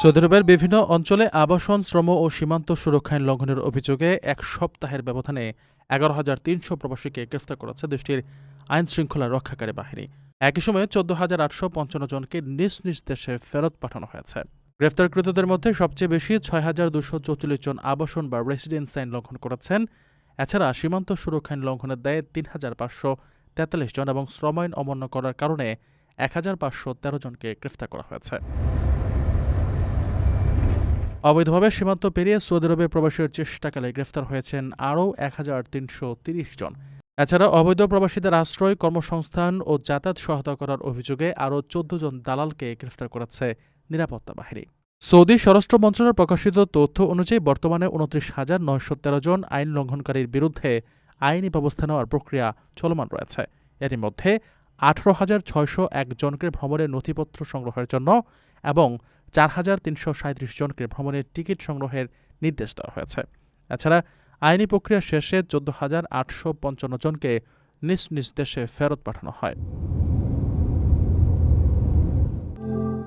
Saudi আরবের বিভিন্ন অঞ্চলে আবাসন, শ্রম ও সীমান্ত সুরক্ষা আইন লঙ্ঘনের অভিযোগে এক সপ্তাহের ব্যবধানে ১১,৩০০ প্রবাসীকে গ্রেফতার করেছে দেশটির আইন শৃঙ্খলা রক্ষাকারী বাহিনী। একই সময়ে ১৪,৮৫৫ জনকে নিজ নিজ দেশে ফেরত পাঠানো হয়েছে। গ্রেফতারকৃতদের মধ্যে সবচেয়ে বেশি ৬,২৪৪ জন আবাসন বা রেসিডেন্স আইন লঙ্ঘন করেছেন। এছাড়া সীমান্ত সুরক্ষা আইন লঙ্ঘনের দায়ে ৩,৫৪৩ জন এবং শ্রম আইন অমান্য করার কারণে ১,৫১৩ জনকে গ্রেফতার করা হয়েছে। অবৈধভাবে সীমান্ত পেরিয়ে সৌদি আরবে প্রবেশের চেষ্টাকালে গ্রেফতার হয়েছেন আরও ১,৩৩০ জন। এছাড়া অবৈধ প্রবাসীদের আশ্রয়, কর্মসংস্থান ও যাতায়াত সহায়তা করার অভিযোগে আরও ১৪ জন দালালকে গ্রেফতার করেছে নিরাপত্তা বাহিনী। সৌদি স্বরাষ্ট্র মন্ত্রণালয় প্রকাশিত তথ্য অনুযায়ী বর্তমানে ২৯,৯১৩ জন আইন লঙ্ঘনকারীর বিরুদ্ধে আইনি ব্যবস্থা নেওয়ার প্রক্রিয়া চলমান রয়েছে। এরই মধ্যে ১৮,৬০১ জনকে ভ্রমণের নথিপত্র সংগ্রহের জন্য এবং ৪,৩৩৭ জনকে ভ্রমণের টিকিট সংগ্রহের নির্দেশ দেওয়া হয়েছে। এছাড়া আইনি প্রক্রিয়া শেষে ১৪,৮৫৫ জনকে নিজ নিজ দেশে ফেরত পাঠানো হয়।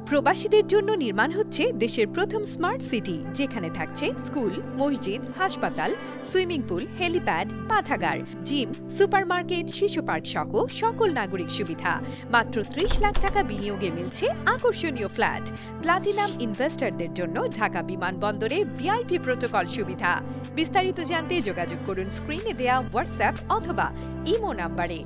প্রবাসীদের জন্য নির্মাণ হচ্ছে দেশের প্রথম স্মার্ট সিটি, যেখানে থাকছে স্কুল, মসজিদ, হাসপাতাল, সুইমিং পুল, হেলিপ্যাড, পাঠাগার, জিম, সুপারমার্কেট, শিশু পার্ক সহ সকল নাগরিক সুবিধা। মাত্র ৩০ লাখ টাকা বিনিয়োগে মিলছে আকর্ষণীয় ফ্ল্যাট। প্লাটিনাম ইনভেস্টরদের জন্য ঢাকা বিমানবন্দরে ভিআইপি প্রোটোকল সুবিধা। বিস্তারিত জানতে যোগাযোগ করুন স্ক্রিনে দেয়া হোয়াটসঅ্যাপ অথবা ইমো নাম্বারে।